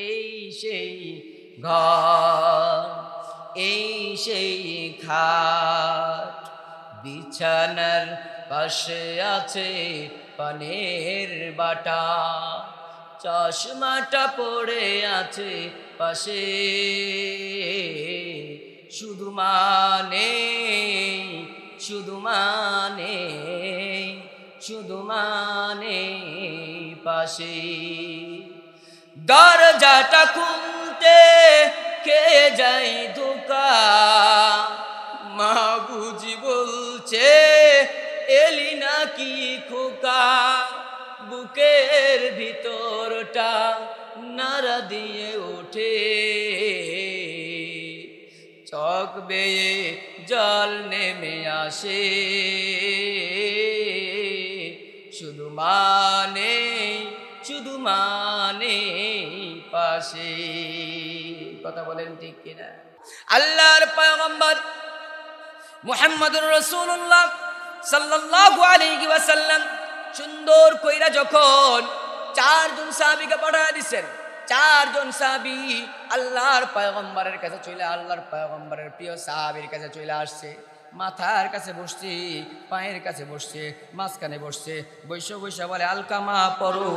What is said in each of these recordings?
এই সেই ঘর, এই সেই খাট, বিছানার পাশে আছে পানের বাটা, চশমাটা পড়ে আছে পাশে, শুধু মানে, শুধু মানে, শুধু মানে পাশে। দরজাটা খুলতে কে যায় ধোকা, মা বুঝি বলছে এলি নাকি খোকা, বুকের ভিতরটা নাড়া দিয়ে ওঠে, চোখ বেয়ে জল নেমে আসে, শুধু মানে, শুধু মানে পাশে। কথা বলেন ঠিক কিনা? আল্লাহর পয়গম্বর মুহাম্মদুর রাসূলুল্লাহ সাল্লাল্লাহু আলাইহি ওয়াসাল্লাম সুন্দর কইরা যখন চারজন সাহাবীকে পাঠিয়ে দিয়েছেন, চারজন সাহাবী আল্লাহর পয়গম্বরের কাছে চলে, আল্লাহর পয়গম্বরের প্রিয় সাহাবীর কাছে চলে আসছে। মাথার কাছে বসছে, পায়ের কাছে বসছে, মাঝখানে বসছে, বৈশ বৈশ বলে আলকামা পড়ো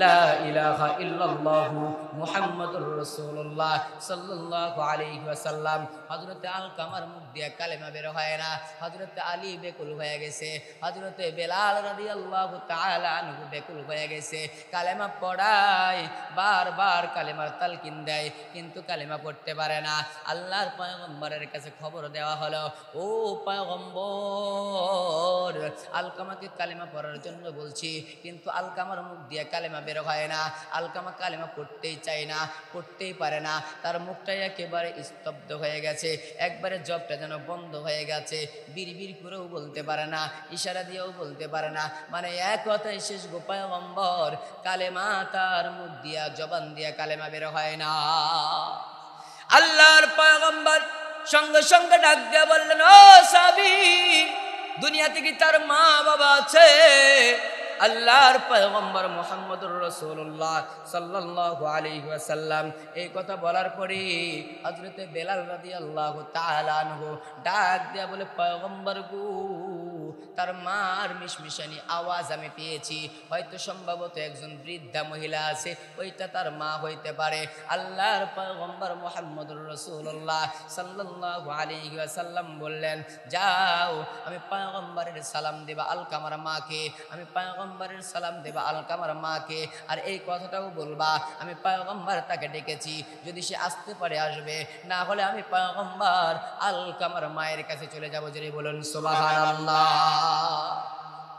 লা ইলাহা ইল্লাল্লাহু মুহাম্মাদুর রাসূলুল্লাহ সাল্লাল্লাহু আলাইহি ওয়াসাল্লাম। হযরতে আলকামার মুখ দিয়ে কালেমা বের হয় না, হযরতে আলী বেকুল হয়ে গেছে, হযরতে বেলাল রাদিয়াল্লাহু তাআলা আনহু বেকুল হয়ে গেছে। কালেমা পড়ায়, বারবার কালেমার তালকিন দেয়, কিন্তু কালেমা পড়তে পারে না। আল্লাহর পয়গম্বরের কাছে খবর দেওয়া হলো, ও পয়গম্বর, আলকামাকে কালেমা পড়ার জন্য বলছি, কিন্তু আলকামার মুখ দিয়ে কালেমা বের হয় না। আলকামা কালেমা পড়তেই চায় না, পড়তেই পারে না, তার মুখটাই একেবারে স্তব্ধ হয়ে গেছে, একবারে জবটা যেন বন্ধ হয়ে গেছে, বিড়বিড় করেও বলতে পারে না, ইশারা দিয়েও বলতে পারে না, মানে এক কথায় শেষ গো পয়গম্বর, কালেমা তার মুখ দিয়া জবান দিয়া কালেমা বের হয় না। আল্লাহর পয়গম্বর সঙ্গে সঙ্গে ডাক দিয়ে বললেন, ও সাহাবী, দুনিয়াতে কি তার মা বাবা আছে? আল্লাহর পয়গম্বর মুহাম্মদুর রাসূলুল্লাহ সাল্লাল্লাহু আলাইহি ওয়াসাল্লাম এই কথা বলার পরে হযরতে বেলাল রাদিয়াল্লাহু তাআলা আনহু ডাক দিয়া বলে, পয়গম্বর গো, তার মার মিশমিশানি আওয়াজ আমি পেয়েছি, হয়তো সম্ভবত একজন বৃদ্ধা মহিলা আছে, ওইটা তার মা হইতে পারে। আল্লাহর পয়গম্বর মুহাম্মদুর রাসূলুল্লাহ সাল্লাল্লাহু আলাইহি ওয়াসাল্লাম বললেন, যাও, আমি পয়গম্বরের সালাম দেবা আলকামার মাকে, আমি পয়গম্বরের সালাম দেবা আলকামার মাকে, আর এই কথাটাও বলবা আমি পয়গম্বর তাকে ডেকেছি, যদি সে আসতে পারে আসবে, না হলে আমি পয়গম্বর আলকামার মায়ের কাছে চলে যাবো। যদি বলুন সুবহানাল্লাহ।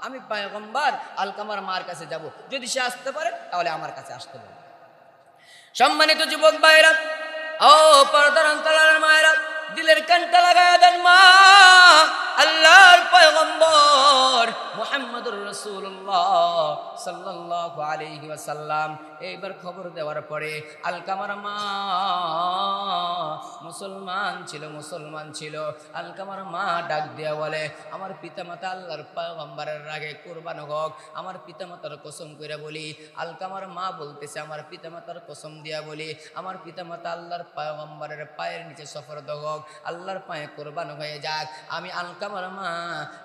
আমি পয়গম্বর আলকামার মার কাছে যাব, যদি সে আসতে পারে তাহলে আমার কাছে আসতে পারে। সম্মানিত যুবক ভাইরা, ও পর্দার অন্তরালের মায়েরা, দিলের কানটা লাগায়া দেন, মা আল্লাহর পয়গম্বর মুহাম্মদুর রাসূলুল্লাহ সাল্লাল্লাহু আলাইহি ওয়াসাল্লাম এইবার খবর দেওয়ার পরে আলকামার মা মুসলমান ছিল, আলকামার মা ডাক দিয়া বলে, আমার পিতামাতা আল্লাহর পয়গম্বরের রাগে কুরবান হোক, আমার পিতামাতার কসম কইরা বলি, আলকামার মা বলতেছে, আমার পিতামাতার কসম দিয়া বলি, আমার পিতামাতা আল্লাহর পয়গম্বরের পায়ের নিচে সফরদ হোক, আল্লাহর পায়ে কুরবান হয়ে যাক, আমি আলকামার মা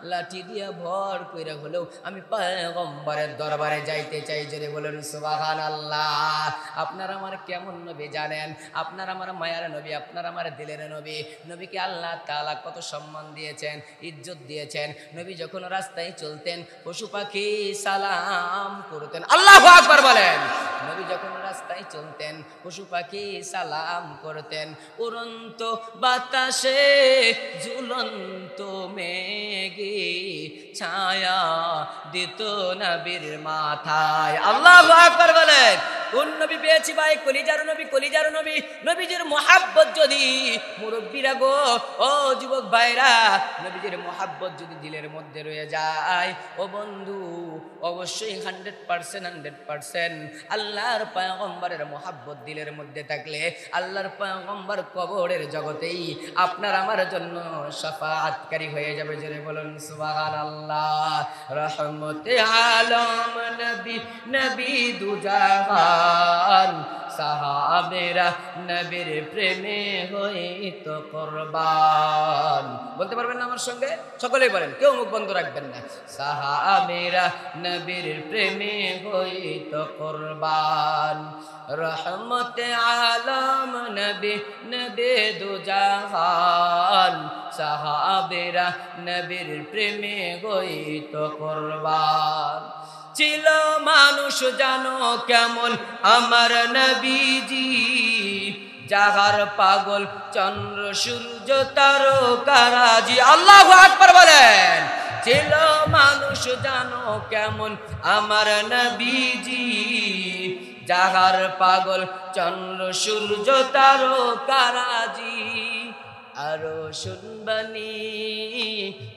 লাঠি দিয়া ভর কইরা হলেও আমি পয়গম্বরের দরবারে যাইতে চাই। যদি বলেন সুবহানাল্লাহ। আপনারা আমার কেমন নবী জানেন? আপনারা আমার মায়ার নবী, আপনারা আমার দিলের নবী। নবীকে আল্লাহ তাআলা কত সম্মান দিয়েছেন, ইজ্জত দিয়েছেন। নবী যখন রাস্তায় চলতেন পশু পাখি সালাম করতেন। আল্লাহু আকবার বলেন। নবী যখন রাস্তায় চলতেন পশু পাখি সালাম করতেন। উড়ন্ত বাতাসে ঝুলন্ত মেঘে ছায়া দিত নবীর মাথায়। আল্লাহু আকবার বলেন। কোন নবী পেয়েছি ভাই? কলিজার নবী, কলিজার নবী। নবীজির মহাব্বত যদি মুরব্বীরা গো, ও যুবক ভাইরা, নবীজির মহাব্বত যদি দিলের মধ্যে রয়ে যায়, ও বন্ধু, অবশ্যই 100% আল্লাহর পয়গম্বরের মহাব্বত দিলের মধ্যে থাকলে আল্লাহর পয়গম্বর কবরের জগতেই আপনার আমার জন্য শাফাআতকারী হয়ে যাবে। জোরে বলুন সুবহানাল্লাহ। রহমতে আলম নবী, নবী দুজাহান, সাহাবেরা নবীর প্রেমে হইতো কুরবান। বলতে পারবেন না আমার সঙ্গে? সকলেই বলেন, কেউ মুখ বন্ধ রাখবেন না। সাহাবেরা নবীর প্রেমে হইতো কুরবান। রহমতে আলম নবী নবী দুজাহান, সাহাবেরা নবীর প্রেমে হইতো কুরবান। ছিল মানুষ জানো কেমন আমার নবীজি, জাগার পাগল চন্দ্র সূর্য তারকারাজি। আল্লাহু আকবার বলেন। ছিল মানুষ জানো কেমন আমার নবীজি, জাগার পাগল চন্দ্র সূর্য তারকারাজি। আরো শুনবানি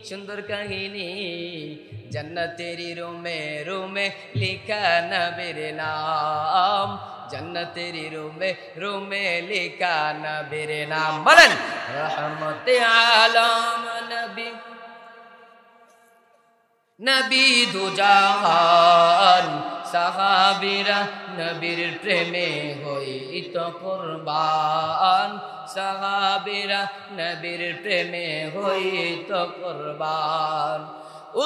সুন্দর কাহিনী, জন্নতেরি রুমে রুমে লিখা নবীর নাম, জন্নতেরি রুমে রুমে লিখা নবীর নাম। বলেন রহমতে আলম নবী নবী দুজাহান, সাহাবীরা নবীর প্রেমে হইতো কুরবান, সাহাবীরা নবীর প্রেমে হইতো কুরবান।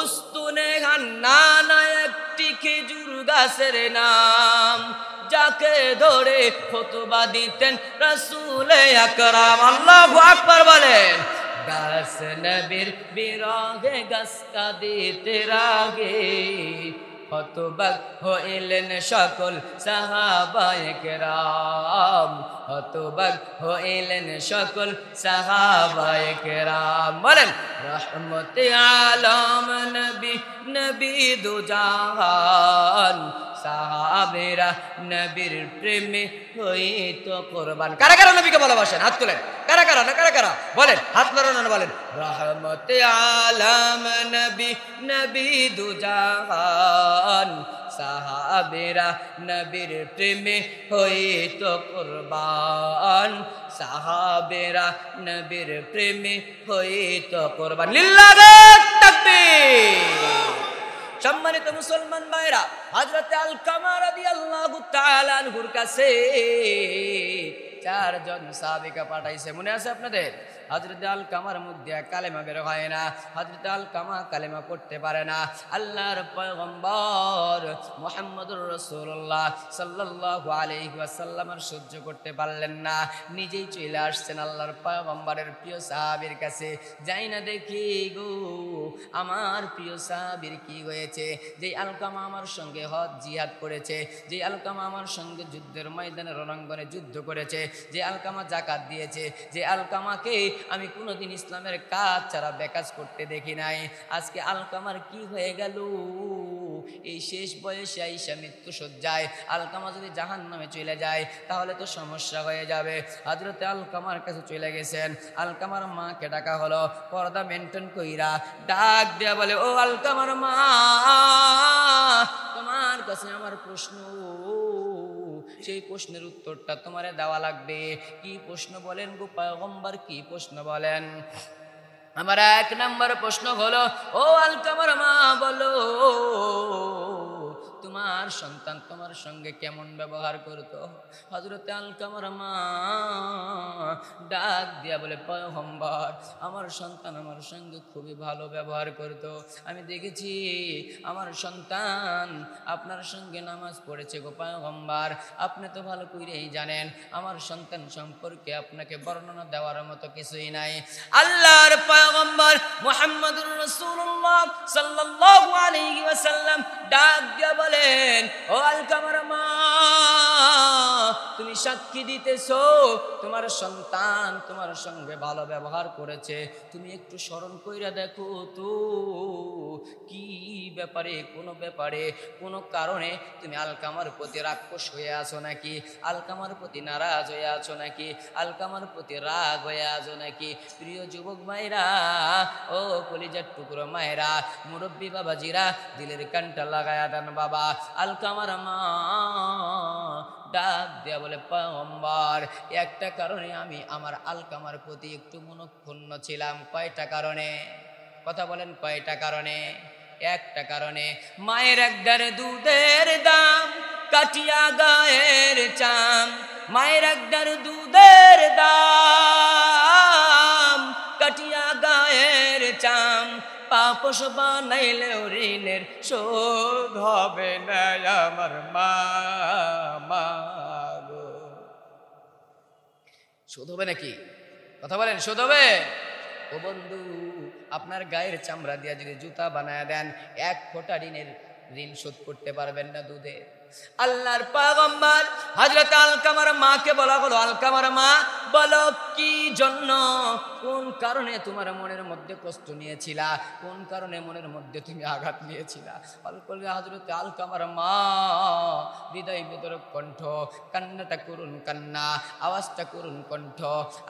উস্তুনে হান্নানা একটি খেজুর গাছের নাম, যাকে ধরে খুতবা দিতেন রাসূল আকরাম। আল্লাহু আকবার বলেন। গাছ নবীর বিরহে গাছ কাঁদিতে রাগে, হতবাক হইলেন সকল সাহাবায়ে কেরাম, হতবাক হইলেন সকল সাহাবায়ে কেরাম। বলেন রহমতে আলম নবী নবী দুজাহান, সাহাবেরা নবীর প্রেমে হইতো কুরবান। কারা কারা নবীকে ভালোবাসেন হাত তুলেন। কারা কারা না কারা কারা বলেন, হাত নাড়ান না বলেন। রহমতে আলম নবী নবী দুজাহান, সাহাবেরা নবীর প্রেমে হইতো কুরবান, সাহাবেরা নবীর প্রেমে হইতো কুরবান। লিল্লাহি তাকবীর। সম্মানিত মুসলমান ভাইরা, হযরতে আলকামা রাদিয়াল্লাহু তাআলা আনহুর কাছে চারজন সাহাবীকে পাঠাইছে, মনে আছে আপনাদের? হযরতে আলকামার মধ্যে কালেমা বের হয় না, হযরতে আলকামা কালেমা পড়তে পারে না। আল্লাহর পয়গম্বর মুহাম্মদুর রাসূলুল্লাহ সাল্লাল্লাহু আলাইহি ওয়াসাল্লামের সহ্য করতে পারলেন না, নিজেই চলে আসছেন আল্লাহর পয়গম্বরের প্রিয় সাহাবীর কাছে। যাই না দেখি গো আমার প্রিয় সাহাবীর কি হয়েছে। যে আলকামা আমার সঙ্গে হজ জিহাদ করেছে, যে আলকামা আমার সঙ্গে যুদ্ধের ময়দানে রণাঙ্গনে যুদ্ধ করেছে, যে আলকামা যাকাত দিয়েছে, যে আলকামাকে আমি কোনোদিন ইসলামের কাজ ছাড়া বেকাজ করতে দেখি নাই, আজকে আলকামার কি হয়ে গেল? এই শেষ বয়সে আইসা মৃত্যু সজ্জায় আলকামা যদি জাহান্নামে চলে যায় তাহলে তো সমস্যা হয়ে যাবে। হযরতে আলকামার কাছে চলে গেছেন। আলকামার মাকে ডাকা হলো, পর্দা মেনটেন কইরা ডাক দেয়া বলে, ও আলকামার মা, তোমার কাছে আমার প্রশ্ন, সেই প্রশ্নের উত্তরটা তোমারে দেওয়া লাগবে। কি প্রশ্ন বলেন গো পয়গম্বর, কি প্রশ্ন বলেন? আমার এক নম্বর প্রশ্ন হলো, ও আলকামার মা বলো, তোমার সন্তান তোমার সঙ্গে কেমন ব্যবহার করতো? হযরতে আলকামার মা ডাক দিয়া বলে, পয়গম্বর আমার সন্তান আমার সঙ্গে খুবই ভালো ব্যবহার করতো। আমি দেখেছি আমার সন্তান আপনার সঙ্গে নামাজ পড়েছে গো পয়গম্বর, আপনি তো ভালো করেই জানেন আমার সন্তান সম্পর্কে আপনাকে বর্ণনা দেওয়ার মতো কিছুই নাই। আল্লাহর পয়গম্বর মুহাম্মদুর রাসূলুল্লাহ সাল্লাল্লাহু আলাইহি ওয়াসাল্লাম ডাক দিয়া বলেন, ও আলকামার মা, তুমি সাক্ষী দিতেছো তোমার সন্তান তোমার সঙ্গে ভালো ব্যবহার করেছে, তুমি একটু স্মরণ কইরা দেখো তো কি ব্যাপারে, কোনো ব্যাপারে কোনো কারণে তুমি আলকামার প্রতি রাক্ষস হয়ে আছো নাকি, আলকামার প্রতি নারাজ হয়ে আছো নাকি, আলকামার প্রতি রাগ হয়ে আছো নাকি? প্রিয় যুবক মায়েরা, ও কলিজার টুকরো মায়েরা, মুরব্বী বাবাজিরা, দিলের কানটা লাগায়া দেন বাবা। আলকামার মা ডাক দেয়া বলে, পয়গম্বর একটা কারণে আমি আমার আলকামার প্রতি একটু মনক্ষুণ্ণ ছিলাম। কয়টা কারণে? কথা বলেন, কয়টা কারণে? একটা কারণে, মায়ের এক দারে দুধের দাম কাটিয়া গায়ের চাম, মায়ের একদার দুধের দাম, কাটিয়া গায়ের চাম, পাপস বানাইলেও ঋণের শোধ হবে না আমার মা। গো, শোধ হবে নাকি? কথা বলেন, শোধ হবে? ও বন্ধু, আপনার গায়ের চামড়া দিয়া যদি জুতা বানায় দেন, এক ফোঁটা ঋণ শোধ করতে পারবেন না দুধে। আল্লাহর পয়গম্বর হযরত আলকামার মাকে বলা হলো, আলকামার মা বলো কি জন্য, কোন কারণে তোমার মনের মধ্যে কষ্ট নিয়েছিলা, কোন কারণে মনের মধ্যে তুমি আঘাত নিয়েছিলা? হযরত আলকামার মা হৃদয় বিদরক কণ্ঠ, কান্নাটা করুন কান্না, আওয়াজটা করুন কণ্ঠ।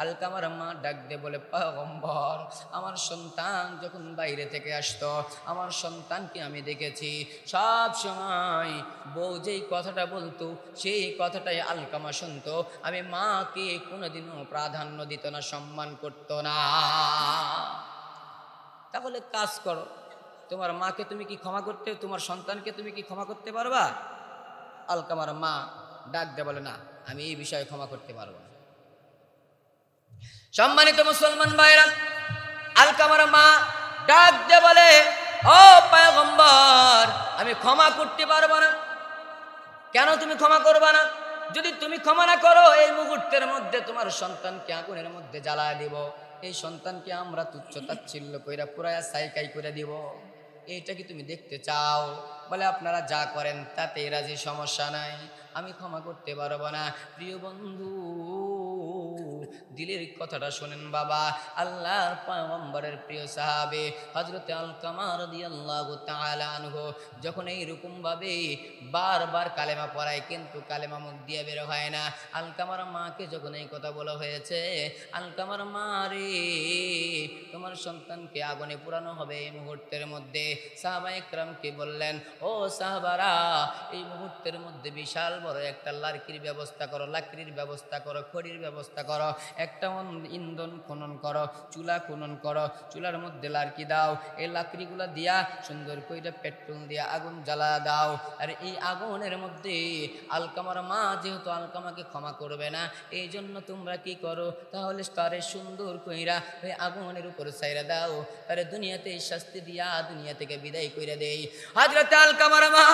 আলকামার মা ডাক দিয়ে বলে, পয়গম্বর, আমার সন্তান যখন বাইরে থেকে আসতো, আমার সন্তানকে আমি দেখেছি সব সময় বউ যেই কথাটা বলতো সেই কথাটাই আলকামা শুনতো। আমি মাকে কোনোদিনও প্রাধান্য দিত না, সম্মান করত না। তাহলে কাজ করো, তোমার মাকে তুমি কি ক্ষমা করতে, তোমার সন্তানকে তুমি কি ক্ষমা করতে পারবা? আলকামার মা ডাক দিয়ে বলে, না, আমি এই বিষয়ে ক্ষমা করতে পারবো না। সম্মানিত মুসলমান ভাইরা, আলকামার মা ডাক দিয়ে বলে, ও পয়গম্বর, আমি ক্ষমা করতে পারবো না। কেন তুমি ক্ষমা করবা না? যদি তুমি ক্ষমা না করো, এই মুহূর্তের মধ্যে তোমার সন্তানকে আগুনের মধ্যে জ্বালায় দিব, এই সন্তানকে আমরা তুচ্ছ তাচ্ছিল্য কইরা পুরায়া সাইকাই করে দিব। এইটা কি তুমি দেখতে চাও? বলে, আপনারা যা করেন তাতে রাজি, সমস্যা নাই, আমি ক্ষমা করতে পারবো না। প্রিয় বন্ধু, দিলের কথাটা শোনেন বাবা। আল্লাহর পয়গম্বরের প্রিয় সাহাবে হযরত আলকামা রাদিয়াল্লাহু তাআলা আনহু যখন এইরকম ভাবে বারবার কালেমা পড়ায়, কিন্তু কালেমা মুখ দিয়ে বের হয় না। আলকামার মাকে যখন এই কথা বলা হয়েছে, আলকামার মা রে, তোমার সন্তানকে আগুনে পোড়ানো হবে এই মুহূর্তের মধ্যে। সাহাবায়ে কেরামকে বললেন, ও সাহাবারা, এই মুহূর্তের মধ্যে বিশাল বড় একটা লাকড়ির ব্যবস্থা করো, লাকড়ির ব্যবস্থা করো, খড়ির ব্যবস্থা করো, একটা ইন্ধন খনন করো, চুলা খনন করো, চুলার মধ্যে লাকড়ি দাও, এই লাকড়িগুলা দিয়া সুন্দর কইরা পেট্রোল দিয়া আগুন জ্বালা দাও। আর এই আগুনের মধ্যে আলকামার মা যেহেতু আলকামাকে ক্ষমা করবে না, এই জন্য তোমরা কি করো, তাহলে তারে সুন্দর কইরা ওই আগুনের উপর ছাইরা দাও, তারে দুনিয়াতে শাস্তি দিয়া দুনিয়া থেকে বিদায় কইরা দেই। হযরত আলকামার মা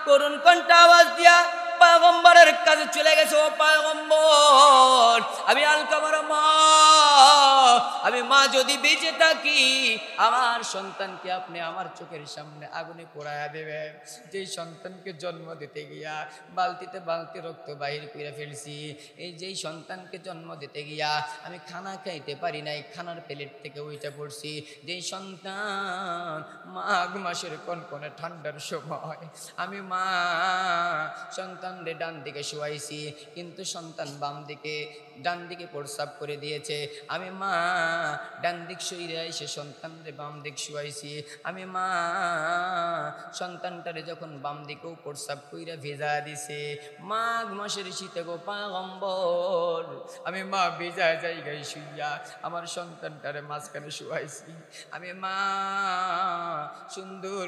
করুণ কণ্ঠে আওয়াজ দিয়া পয়গম্বরের কাছে চলে গেছে, ও পয়গম্বর, আমি আলকামার মা, আমি মা যদি বেঁচে থাকি, আমার সন্তানকে আপনি আমার চোখের সামনে আগুনে পোড়ায়া দেবেন। যেই সন্তানকে জন্ম দিতে গিয়া বালতিতে বালতি রক্ত বাহির করে ফেলছি, এই যেই সন্তানকে জন্ম দিতে গিয়া আমি খানা খাইতে পারি নাই, খানার প্লেট থেকে উইটা পড়ছি, যেই সন্তান মাঘ মাসের কনকনে ঠান্ডার সময় আমি মা সন্তানদের ডান দিকে শুয়াইছি, কিন্তু সন্তান বাম দিকে, ডান দিকে প্রস্রাব করে দিয়েছে, আমি মা ডান দিক শুইরে এসে সন্তানরে বাম দিক শুয়াইছি, আমি মা সন্তানটারে যখন বাম দিকেও প্রস্রাব কইরা ভেজা দিছে, মাঘ মাসের শীতে গো পয়গম্বর, আমি মা ভেজা জায়গায় শুইয়া আমার সন্তানটারে মাঝখানে শুয়াইছি, আমি মা সুন্দর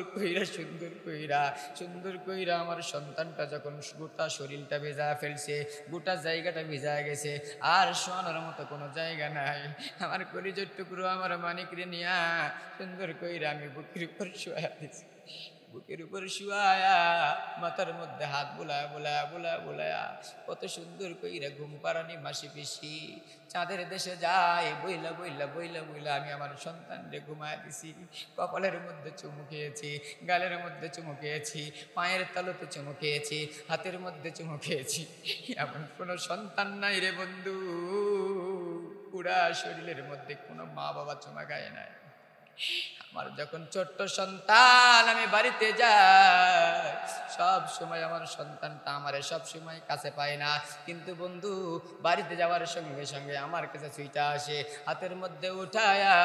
কইরা আমার সন্তানটা যখন গোটা শরীরটা ভেজা ফেলছে, গোটা জায়গাটা ভেজা গেছে, আর শোয়ানোর মতো কোনো জায়গা নাই, আমার কলিজার টুকরো আমার মানিকরে নিয়া সুন্দর কইরা আমি বুকের উপর শুয়া দিছি, বুকের উপর শুয়ায়া মাথার মধ্যে হাত বুলায়া কত সুন্দর কইরা ঘুম পাড়ানি মাসি পিসি চাঁদের দেশে যায় বইলা আমি আমার সন্তানরে ঘুমায় দিছি, কপালের মধ্যে চুমু খেয়েছি, গালের মধ্যে চুমু খেয়েছি, পায়ের তালুতে চুমু খেয়েছি, হাতের মধ্যে চুমু খেয়েছি, এমন কোনো সন্তান নাই রে বন্ধু, পুরা শরীরের মধ্যে কোনো মা বাবা চুমা খায় নাই। আমার যখন ছোট্ট সন্তান আমি বাড়িতে যাই, সব সময় আমার সন্তানটা আমারে সব সময় কাছে পায় না, কিন্তু বন্ধু বাড়িতে যাওয়ার সঙ্গে সঙ্গে আমার কাছে ছুইটা আসে, হাতের মধ্যে উঠায়া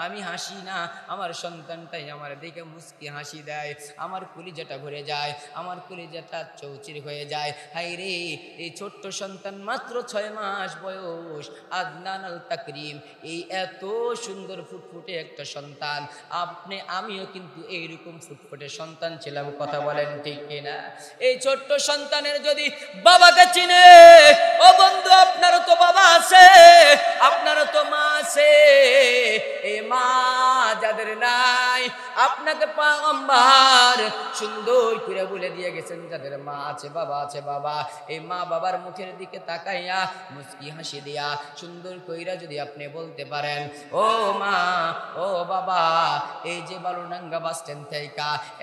আমি হাসি না, আমার সন্তানটাই আমার দেখে মুস্কি হাসি দেয়, আমার কলিজাটা ভরে যায়, আমার কলিজাটা চৌচির হয়ে যায়। হাই রে, এই ছোট্ট সন্তান মাত্র 6 মাস বয়স, আদনান আল তাকরিম, এই এত সুন্দর ফুটফুটে একটা সন্তান সন্তান, আমিও কিন্তু এইরকম ফুটফুটে সন্তান ছিলাম। কথা বলেন ঠিক কিনা? এই ছোট্ট সন্তানের যদি বাবাকে চিনে, ও বন্ধু আপনারও তো বাবা আছে, আপনারও তো মা আছে। এই মা যাদের নাই, আপনাকে পয়গম্বর সুন্দর করে বলে দিয়ে গেছেন, যাদের মা আছে বাবা আছে, বাবা এই মা বাবার মুখের দিকে তাকাইয়া মুস্কি হাসি দিয়া সুন্দর কইরা যদি আপনি বলতে পারেন, ও মা ও বাবা, এই যে বালুডাঙ্গা বাস স্ট্যান্ড থেকে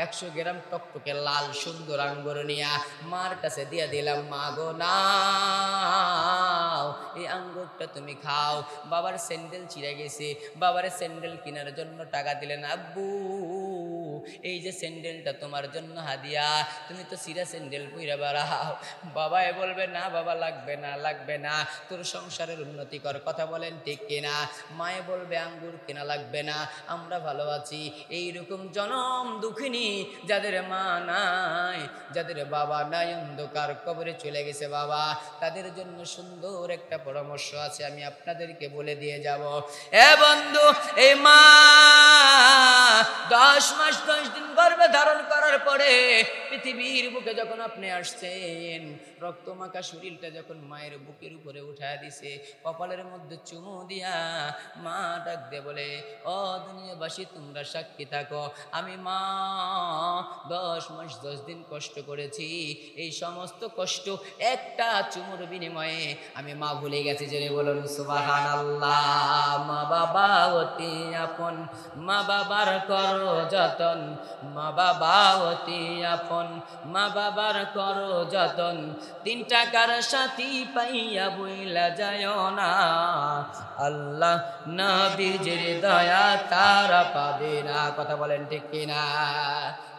100 গ্রাম টকটকে লাল সুন্দর আঙ্গুর নিয়া মার কাছে দিয়ে দিলাম, মা গো নাও এই আঙ্গুরটা তুমি খাও। বাবার স্যান্ডেল ছিঁড়ে গেছে, বাবার স্যান্ডেল কেনার জন্য টাকা দিলেন, আব্বু এই যে স্যান্ডেলটা তোমার জন্য হাদিয়া, তুমি তো সিরা স্যান্ডেল পইরা বেড়াও। বাবাই বলবে, না বাবা লাগবে না, লাগবে না, তোর সংসারের উন্নতি কর। কথা বলেন ঠিক কিনা? মায়ে বলবে আঙ্গুর কেনা লাগবে না, আমরা ভালো আছি। এইরকম জনম দুঃখিনী যাদের মা নাই, যাদের বাবা নাই, অন্ধকার কবরে চলে গেছে বাবা, তাদের জন্য সুন্দর একটা পরামর্শ আছে, আমি আপনাদেরকে বলে দিয়ে যাব। এ বন্ধু, এই মা 10 মাস 10 দিন গর্ভে ধারণ করার পরে পৃথিবীর বুকে যখন আপনি আসছেন, রক্তমাখা শরীরটা যখন মায়ের বুকের উপরে উঠায় দিছে, কপালের মধ্যে চুমু দিয়া মা ডাক দিয়ে বলে, ও দুনিয়াবাসী তোমরা সাক্ষী থাকো, আমি মা 10 মাস 10 দিন কষ্ট করেছি, এই সমস্ত কষ্ট একটা চুমুর বিনিময়ে আমি মা ভুলে গেছি। জেনে বলুন সুবহানাল্লাহ। মা বাবা অতি আপন, মা বাবার করো যতন, মা বাবা অতি আপন, মা বাবার করো যতন, 3 টাকার সাথী পাইয়া বইলা যায় না, আল্লাহ নবীজির দয়া তারা পাবে না। কথা বলেন ঠিক কিনা?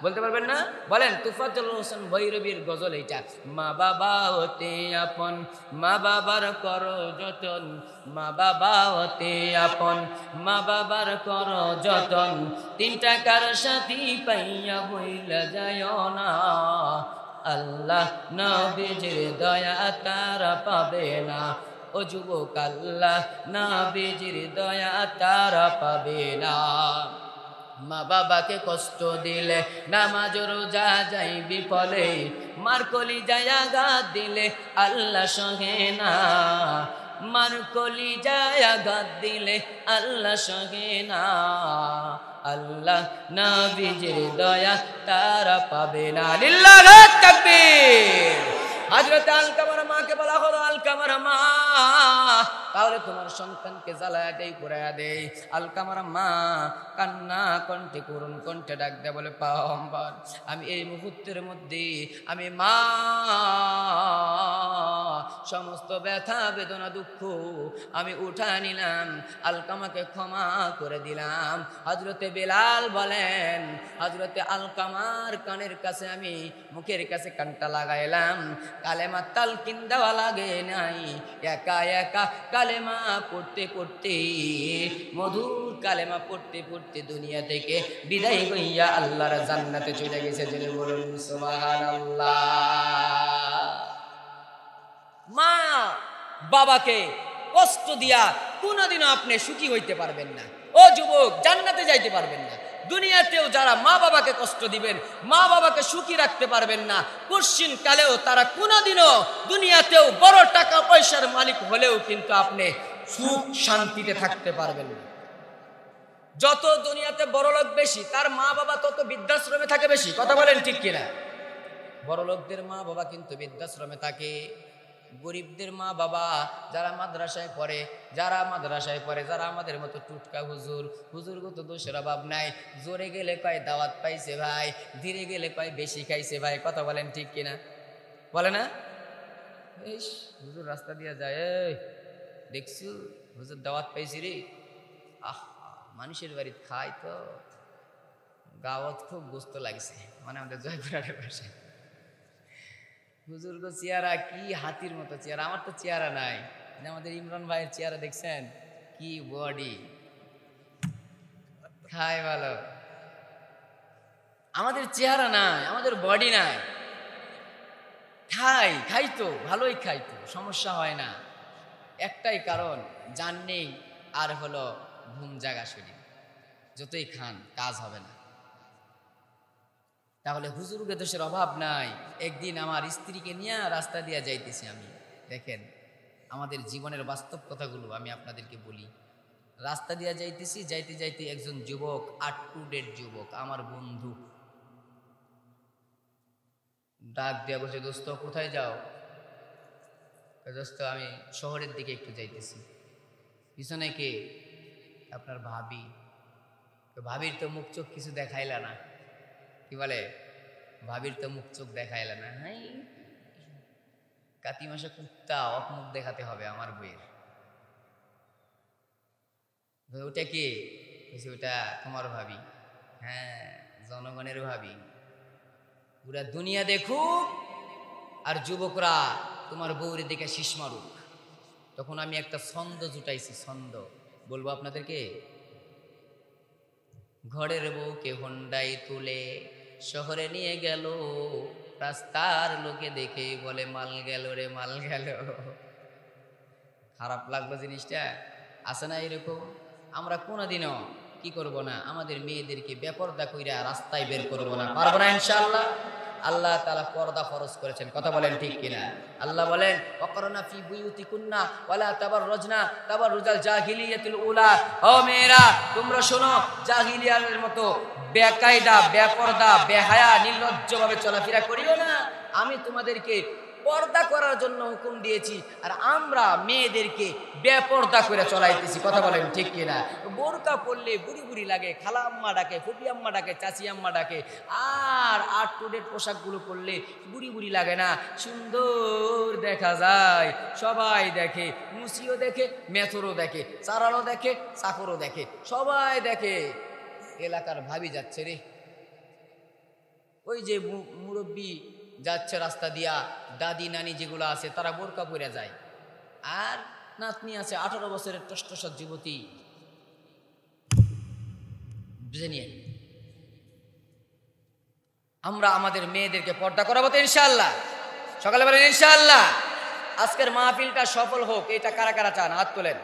বলতে পারবেন না? বলেন। তুফাজ্জল হোসেন ভৈরবীর গজল এইটা, মা বাবা অতি আপন, মা বাবার করো যতন, মা বাবা অতি আপন, মা বাবার করো যতন, 3 টাকার সাথী পাইয়া বইলা যায় না, আল্লাহ নবীজির দয়া তারা পাবে না। ও যুবক, আল্লাহ নবীজির দয়া তারা পাবে না। মা বাবাকে কষ্ট দিলে নামাজ রোজা যাই বিফলে, মার কলিজায় আঘাত দিলে আল্লাহ সহে না, মার কলিজায় আঘাত দিলে আল্লাহ সহে না, আল্লাহ নবীজির দয়া তারা পাবে না। লিল্লাহি তাকবীর। হযরত আলকামার মাকে বলা হলো, আলকামার মা, তাহলে তোমার সন্তানকে জ্বালায়া দেই, পুরায়া দেই। আলকামার মা কান্না কণ্ঠে, করুণ কণ্ঠে ডাক দেয়া বলে, পয়গম্বর আমি এই মুহূর্তের মধ্যে আমি মা সমস্ত ব্যথা বেদনা দুঃখ আমি উঠা নিলাম, আলকামাকে ক্ষমা করে দিলাম। হযরতে বেলাল বলেন, হযরতে আলকামার কানের কাছে আমি মুখের কাছে কানটা লাগাইলাম, কালেমা তালকিন দেওয়া লাগে নাই, একা একা কালেমা পড়তে পড়তে, মধুর কালেমা পড়তে পড়তে দুনিয়া থেকে বিদায় হইয়া আল্লাহর জান্নাতে চলে গেছে। জেনে বলুন সুবহানাল্লাহ। মা বাবাকে কষ্ট দিয়া কোনোদিনও আপনি সুখী হইতে পারবেন না। ও যুবক, জান্নাতে যাইতে পারবেন না। দুনিয়াতেও যারা মা বাবাকে কষ্ট দিবেন, মা বাবাকে সুখী রাখতে পারবেন না, কোশ্চিন কালেও তারা কোনোদিনও দুনিয়াতেও বড় টাকা পয়সার মালিক হলেও কিন্তু আপনি সুখ শান্তিতে থাকতে পারবেন না। যত দুনিয়াতে বড় লোক বেশি, তার মা বাবা তত বৃদ্ধাশ্রমে থাকে বেশি। কথা বলেন ঠিক কিনা? বড় লোকদের মা বাবা কিন্তু বৃদ্ধাশ্রমে থাকে, গরিবদের মা বাবা যারা মাদ্রাসায় পড়ে, যারা আমাদের মতো টুটকা হুজুর তো দোষের অভাব নাই। জোরে গেলে কয় দাওয়াত পাইছে ভাই, ধীরে গেলে কয় বেশি খাইছে ভাই। কথা বলেন ঠিক কিনা? বলে না? এই হুজুর রাস্তা দিয়ে যায়, এই দেখছু হুজুর দাওয়াত পাইছি রে, আহ মানুষের বাড়ি খাই তো গাওয়াত খুব গুস্ত লাগছে, মানে আমাদের জয়পুরহাটের ভাষায়। হুজুর গো চেহারা কি হাতির মতো চেহারা, আমার তো চেহারা নাই। আমাদের ইমরান ভাইয়ের চেহারা দেখছেন, কি বডি, খায় ভালো। আমাদের চেহারা নাই, আমাদের বডি নাই, খাইতো ভালোই খাইতো, সমস্যা হয় না। একটাই কারণ, জান নেই আর হলো ঘুম জাগা শরীর। যতই খান কাজ হবে না। তাহলে হুজুরকে দোষের অভাব নাই। একদিন আমার স্ত্রীকে নিয়ে রাস্তা দিয়ে যাইতেছি আমি, দেখেন আমাদের জীবনের বাস্তব কথাগুলো আমি আপনাদেরকে বলি। রাস্তা দিয়ে যাইতেছি, যাইতে যাইতে একজন যুবক, আপ টু ডেট যুবক, আমার বন্ধু, ডাক দিয়া বলছে, দোস্ত কোথায় যাও? দোস্ত আমি শহরের দিকে একটু যাইতেছি। পিছনে কে? আপনার ভাবি। ভাবির তো মুখ চোখ কিছু দেখাইলা না। কি বলে? ভাবির তো মুখ চোখ দেখাইলা না। হ্যাঁ, কাতি মাসে কুত্তা অপমুখ দেখাতে হবে আমার বইয়ের। ওটা কে? ওটা তোমার ভাবি। হ্যাঁ, জনগণের ভাবি। পুরা দুনিয়া দেখুক আর যুবকরা তোমার বউরে দেখে শীষ মারুক। তখন আমি একটা ছন্দ জুটাইছি, ছন্দ বলবো আপনাদেরকে। ঘরের বউকে হোন্ডাই তুলে শহরে নিয়ে গেল, রাস্তার লোকে দেখে বলে মাল গেল রে মাল গেল। খারাপ লাগলো জিনিসটা, আছে না এরকম? আমরা কোনোদিনও কি করব না, আমাদের মেয়েদেরকে বেপরদা কইরা রাস্তায় বের করবো না, পারবো না ইনশাআল্লাহ। আল্লাহ তাআলা পর্দা ফরজ করেছেন, কথা বলেন ঠিক কিনা? আল্লাহ বলেন ওয়াকরনা ফি বুয়ুতিকুন্না ওয়ালা তাবাররুজনা তাবাররুজাল জাহিলিয়াতুল উলা। ও মেয়েরা তোমরা শোনো, জাহিলিয়াতের মতো বেকায়দা, বেপরদা, বেহায়া, নির্লজ্জভাবে চলাফেরা করিও না। আমি তোমাদেরকে পর্দা করার জন্য হুকুম দিয়েছি, আর আমরা মেয়েদেরকে বেপর্দা করে চলাইতেছি, কথা বলেন ঠিক কিনা? বোরকা পরলে বুড়ি বুড়ি লাগে, খালা আম্মা ডাকে, ফুপি আম্মা ডাকে, চাচি আম্মা ডাকে। আর আপ টু ডেট পোশাকগুলো পরলে বুড়ি বুড়ি লাগে না, সুন্দর দেখা যায়। সবাই দেখে, মুসিও দেখে, মেথরও দেখে, চারারও দেখে, চাকরও দেখে, সবাই দেখে। এলাকার ভাবি যাচ্ছে রে, ওই যে মুরব্বী যাচ্ছে রাস্তা দিয়া, দাদি নানি যেগুলো আছে তারা বোরকা পরে যায়, আর নাতনি আছে 18 বছরের টসটসা যুবতী, বুঝে নিয়ে। আমরা আমাদের মেয়েদেরকে পর্দা করাবো তো ইনশাআল্লাহ। সকালে বলেন ইনশাআল্লাহ। আজকের মাহফিলটা সফল হোক, এটা কারা কারা চান? হাত তোলেন।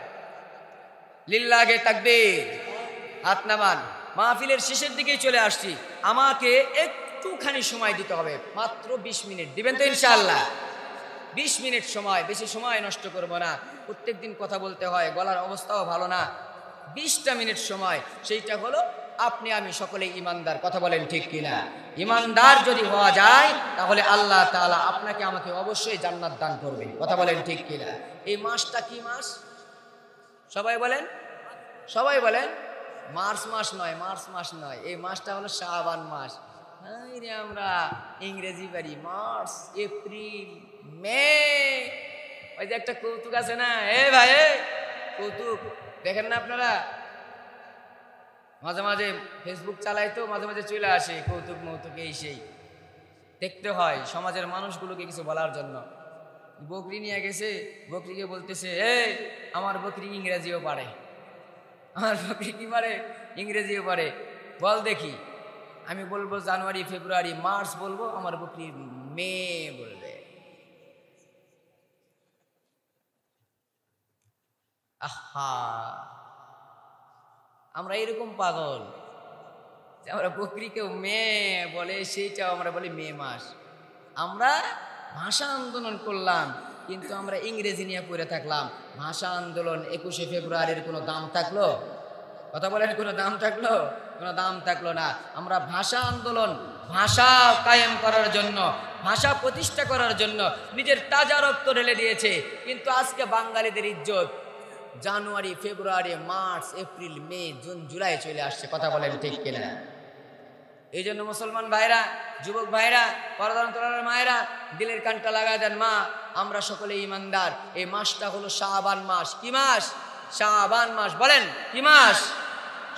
লিল্লাহে তাকবীর, হাত নামান। মাহফিলের শেষের দিকেই চলে আসছি, আমাকে একটুখানি সময় দিতে হবে, মাত্র 20 মিনিট দিবেন তো ইনশাআল্লাহ? 20 মিনিট সময়, বেশি সময় নষ্ট করব না। প্রত্যেক দিন কথা বলতে হয়, গলার অবস্থাও ভালো না। 20টা মিনিট সময়, সেইটা হলো আপনি আমি সকলেই ইমানদার, কথা বলেন ঠিক কিনা? ইমানদার যদি হওয়া যায় তাহলে আল্লাহ তাআলা আপনাকে আমাকে অবশ্যই জান্নাত দান করবে, কথা বলেন ঠিক কিনা? এই মাসটা কি মাস? সবাই বলেন, সবাই বলেন। মার্চ মাস নয়, মার্চ মাস নয়, এই মাসটা হলো শাবান মাস। রে আমরা ইংরেজি পারি, মার্চ, এপ্রিল, মে। ওই যে একটা কৌতুক আছে না, এ ভাই কৌতুক দেখেন না আপনারা? মাঝে মাঝে ফেসবুক চালাই তো, মাঝে মাঝে চলে আসে কৌতুক মৌতুক, এই সেই দেখতে হয় সমাজের মানুষগুলোকে কিছু বলার জন্য। বকরি নিয়ে গেছে, বকরিকে বলতেছে, আমার বকরি ইংরেজিও পারে। আমার বকরি কি পারে? ইংরেজিও পারে। বল দেখি। আমি বলবো জানুয়ারি, ফেব্রুয়ারি, মার্চ বলবো, আমার বকরি মে বলবে। আহা, আমরা এরকম পাগল যে আমরা বকরিকেও মে বলে, সেইটাও আমরা বলি মে মাস। আমরা ভাষা আন্দোলন করলাম, কিন্তু আমরা ইংরেজি নিয়ে পড়ে থাকলাম। ভাষা আন্দোলন 21শে ফেব্রুয়ারির কোনো দাম থাকলো? কথা বলেন, কোনো দাম থাকলো? কোনো দাম থাকলো না। আমরা ভাষা আন্দোলন, ভাষা কায়েম করার জন্য, ভাষা প্রতিষ্ঠা করার জন্য নিজের তাজা রক্ত ঢেলে দিয়েছে। কিন্তু আজকে বাঙালিদের ইজ্জত জানুয়ারি, ফেব্রুয়ারি, মার্চ, এপ্রিল, মে, জুন, জুলাই চলে আসছে, কথা বলেন ঠিক কিনা? এই জন্য মুসলমান ভাইরা, যুবক ভাইরা, পর্দার মায়েরা, দিলের কানটা লাগা দেন। মা, আমরা সকলে ইমানদার। এই মাসটা হলো শাবান মাস। কি মাস? শাবান মাস। বলেন কি মাস?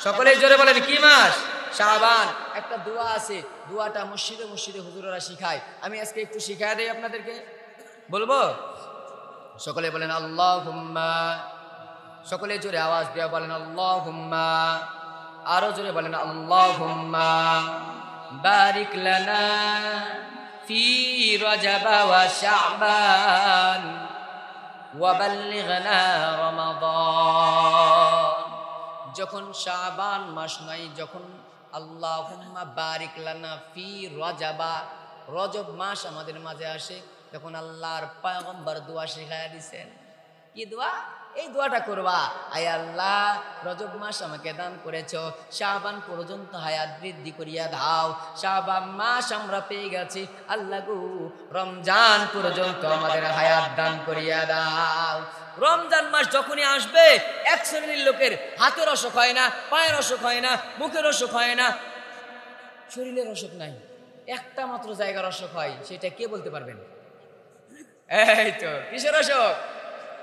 সকলে জোরে বলেন কি মাস? শাবান। একটা দোয়া আছে, দোয়াটা মসজিদে মসজিদে হুজুররা শিখায়, আমি আজকে একটু শিখায় দেই আপনাদেরকে, বলবো? সকলে বলেন আল্লাহুম্মা। সকলে জোরে আওয়াজ দিয়ে বলেন আল্লাহুম্মা। আরো জোরে বলেন আল্লাহুম্মা বারিক লানা ফি রজব ওয়া শাবান ওয়া বাল্লিগনা রমাদান। যখন শাবান মাস নাই, যখন আল্লাহুম্মা বারিক লানা ফি রজাবা, রজব মাস আমাদের মাঝে আসে, তখন আল্লাহর পয়গম্বর দোয়া শিখায়া দিছেন। কি দোয়া? এই দোয়াটা করবা, আয় আল্লাহ রজব মাস আমাকে দান করেছো, শাবান পর্যন্ত হায়াত বৃদ্ধি করিয়া দাও। শাবান মাস আমরা পেয়ে গেছি, আল্লাহ গো রমজান পর্যন্ত আমাদের হায়াত দান করিয়া দাও। রমজান মাস যখনই আসবে, এক শ্রেণীর লোকের হাতের অসুখ হয় না, পায়ের অসুখ হয় না, মুখের অসুখ হয় না, শরীরের অসুখ নাই, একটা মাত্র জায়গার অসুখ হয়। সেটা কে বলতে পারবেন? এই তো কিসের অসুখ?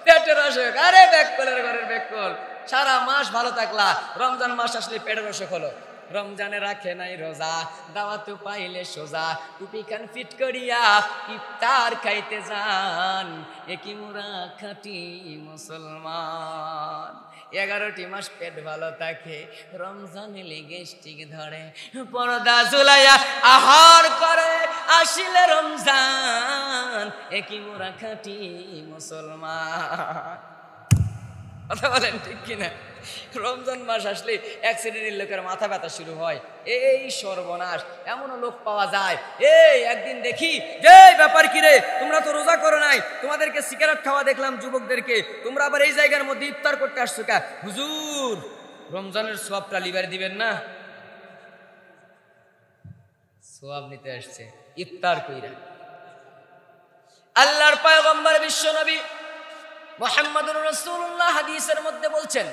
পেটের অসুখ। আরে ব্যাককলের ঘরের ব্যাককল, সারা মাস ভালো থাকলা, রমজান মাস আসলে পেটের অসুখ হলো। রমজানে রাখে নাই রোজা, দাওয়াত পাইলে সোজা, টুপি খান ফিট করিয়া ইফতার খাইতে যান, একই মোরা খাঁটি মুসলমান। 11টি মাস পেট ভালো থাকে, রমজান এলে গ্যাস্ট্রিক ধরে, পর্দা ঝুলাইয়া আহার করে, আসিলে রমজান একই মোরা খাঁটি মুসলমান। কথা বলেন ঠিক কিনা? রমজান মাস আসলে এক শ্রেণীর লোকের মাথা ব্যথা শুরু হয়। এই সর্বনাশ, এমনও লোক পাওয়া যায়, এই একদিন দেখি যে ব্যাপার কি রে, তোমরা তো রোজা করো নাই, তোমাদেরকে সিগারেট খাওয়া দেখলাম যুবকদেরকে, তোমরা আবার এই জায়গার মধ্যে ইফতার করতে আসছো কা? হুজুর রমজানের সওয়াবটা লিবার দিবেন না? সওয়াব নিতে আসছে ইফতার কইরা। আল্লাহর পয়গম্বর বিশ্ব নবী মুহাম্মদুর রাসূলুল্লাহ হাদিসের মধ্যে বলছেন,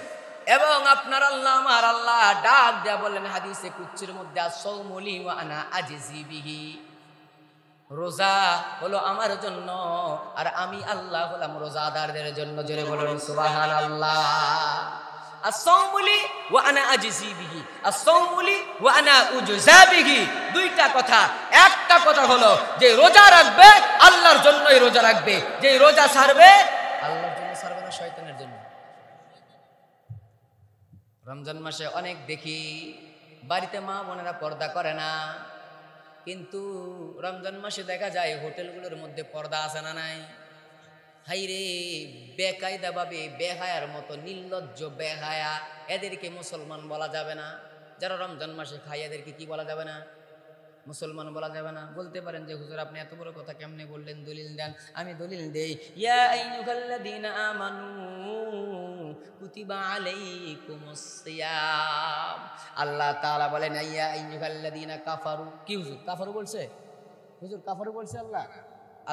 এবং আপনার আল্লাহ আমার আল্লাহ ডাক দেয়া বলেন হাদিসে কুদসির মধ্যে, আস-সাওমু লি ওয়া আনা আজজি বিহি, রোজা হলো আমার জন্য আর আমি আল্লাহ হলাম রোজাদারদের জন্য। জোরে বলুন সুবহানাল্লাহ। আস-সাওমু লি ওয়া আনা আজজি বিহি, আস-সাওমু লি ওয়া আনা উজজা বিহি। দুইটা কথা। একটা কথা হলো যে রোজা রাখবে আল্লাহর জন্যই রোজা রাখবে, যে রোজা ছাড়বে আল্লাহর জন্য ছাড়বে না, শয়তানের জন্য। রমজান মাসে অনেক দেখি বাড়িতে মা বোনেরা পর্দা করে না, কিন্তু রমজান মাসে দেখা যায় হোটেলগুলোর মধ্যে পর্দা আছে না নাই? হাইরে বেকায়দা ভাবে বেহায়ার মতো নির্লজ্জ বেহায়া, এদেরকে মুসলমান বলা যাবে না। যারা রমজান মাসে খায় এদেরকে কি বলা যাবে না? মুসলমান বলা যাবে না। বলতে পারেন যে হুজুর আপনি এত বড় কথা কেমনে বললেন, দলিল দেন। আমি দলিল দেই। ইয়া আইয়ুহাল্লাযীনা আমানু কুতিবা আলাইকুমুস সিয়াম, আল্লাহ তাআলা বলেন ইয়া আইয়ুহাল্লাযীনা কাফারু। কি হুজুর কাফারু বলছে? হুজুর কাফারু বলছে আল্লাহ?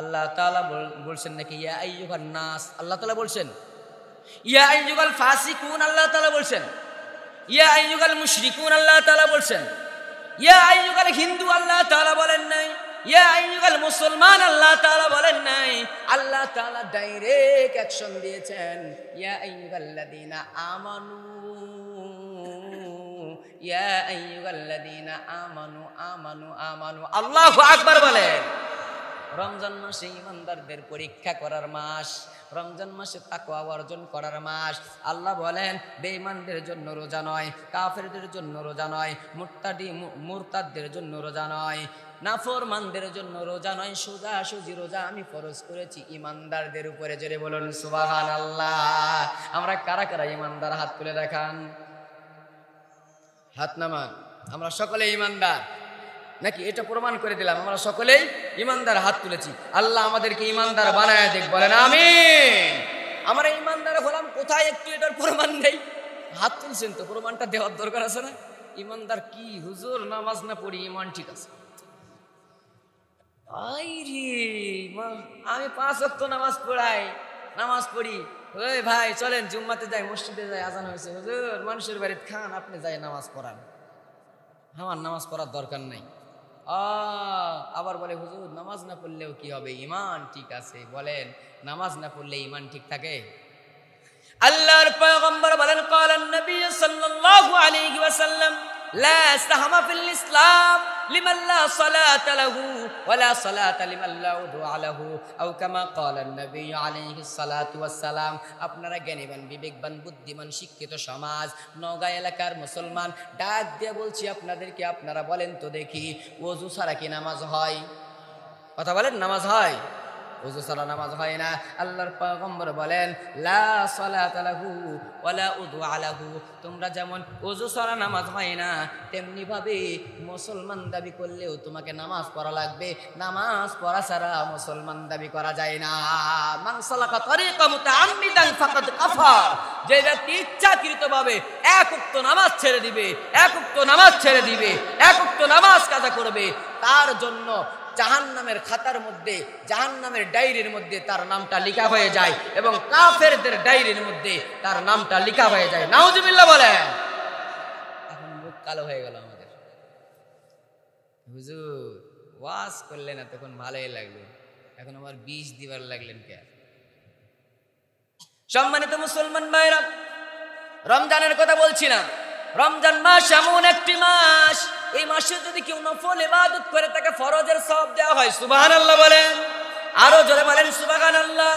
আল্লাহ তাআলা বলছেন নাকি ইয়া আইয়ুহান নাস? আল্লাহ তাআলা বলছেন। ইয়া আইয়ুহাল ফাসিকুন আল্লাহ তাআলা বলছেন। ইয়া আইয়ুহাল মুশরিকুন আল্লাহ তাআলা বলছেন। ইয়া আইয়ুহাল হিন্দু আল্লাহ তাআলা বলেন নাই। ইয়া আইয়ুহাল মুসলমান আল্লাহ তাআলা বলেন নাই। আল্লাহ তাআলা ডাইরেক্ট অ্যাকশন দিয়েছেন, ইয়া আইয়ুহাল্লাযীনা আমানু, ইয়া আইয়ুহাল্লাযীনা আমানু আমানু আমানু। আল্লাহু আকবার বলেন। রমজান মাসে ইমানদারদের পরীক্ষা করার মাস, রমজান মাসে তাকওয়া অর্জন করার মাস। আল্লাহ বলেন বেঈমানদের জন্য রোজা নয়, কাফেরদের জন্য রোজা নয়, মুরতাদদের জন্য রোজা নয়, নাফরমানদের জন্য রোজা নয়, সোজাসুজি রোজা আমি ফরজ করেছি ইমানদারদের উপরে। জোরে বলুন সুবহানাল্লাহ। আমরা কারা কারা ইমানদার? হাত তুলে দেখান, হাত নামান। আমরা সকলে ইমানদার নাকি? এটা প্রমাণ করে দিলাম আমরা সকলেই ইমানদার। হাত তুলেছি। আল্লাহ আমাদেরকে ইমানদার বানায় দেখ, বলেন আমিন। আমরা ইমানদার হলাম কোথায়? একটু এটার প্রমাণ নেই। হাত তুলছেন তো, প্রমাণটা দেওয়ার দরকার আছে না? ইমানদার কি হুজুর? নামাজ না পড়ি ইমান ঠিক আছে। আমি 5 ওয়াক্ত নামাজ পড়াই, নামাজ পড়ি। ওই ভাই চলেন জুম্মাতে যাই, মসজিদে যাই, আজান হয়েছে। হুজুর মানুষের বাড়িতে খান, আপনি যাই নামাজ পড়ান। আমার নামাজ পড়ার দরকার নাই। আবার বলে হুজুর নামাজ না পড়লেও কি হবে, ইমান ঠিক আছে। বলেন নামাজ না পড়লে ইমান ঠিক থাকে? আল্লাহর পয়গম্বর বলেন ক্বালান নবী সাল্লাল্লাহু আলাইহি ওয়াসাল্লাম লা সাহামা ফিল ইসলাম লিমান লা সালাতা লাহু ওয়া লা সালাতা লিমান লা উযুআ লাহু আও কামা ক্বালান নবী আলাইহি সালাতু ওয়াস সালাম। আপনারা জ্ঞানীবান, বিবেকবান, বুদ্ধিমান, শিক্ষিত সমাজ, নওগাঁ এলাকার মুসলমান, ডাক দিয়ে বলছি আপনাদেরকে, আপনারা বলেন তো দেখি ওযু ছাড়া কি নামাজ হয়? কথা বলেন নামাজ হয়? ওযু ছাড়া নামাজ হয় না। আল্লাহর পয়গম্বর বলেন লা সালাতা লাহু ওয়ালা উযুআ লাহু, তোমরা যেমন ওযু ছাড়া নামাজ হয় না তেমনি ভাবে মুসলমান দাবি করলেও তোমাকে নামাজ পড়া লাগবে। নামাজ পড়া ছাড়া মুসলমান দাবি করা যায় না। মান সালাকা তরিকা মুতাআম্মিদান ফাকাদ কাফার, যে ব্যক্তি ইচ্ছাকৃতভাবে এক ওয়াক্ত নামাজ ছেড়ে দিবে, এক ওয়াক্ত নামাজ ছেড়ে দিবে, এক ওয়াক্ত নামাজ কাজা করবে, তার জন্য জাহান্নামের খাতার মধ্যে, জাহান্নামের ডায়েরির মধ্যে তার নামটা লেখা হয়ে যায় এবং কাফেরদের ডায়েরির মধ্যে তার নামটা লেখা হয়ে যায়। নাউজুবিল্লাহ বলেন। এখন মুখ কালো হয়ে গেল আমাদের। হুজুর ওয়াজ করলেন তখন ভালোই লাগলো, এখন আমার বিষ দিবার লাগলেন কে? সম্মানিত মুসলমান ভাইরা, রমজানের কথা বলছি না। রমজান মাস এমন একটি মাস, এই মাসে যদি কেউ নফল ইবাদত করে তাকে ফরজের সওয়াব দেওয়া হয়। সুবহানাল্লাহ বলেন, আরো জোরে বলেন সুবহানাল্লাহ।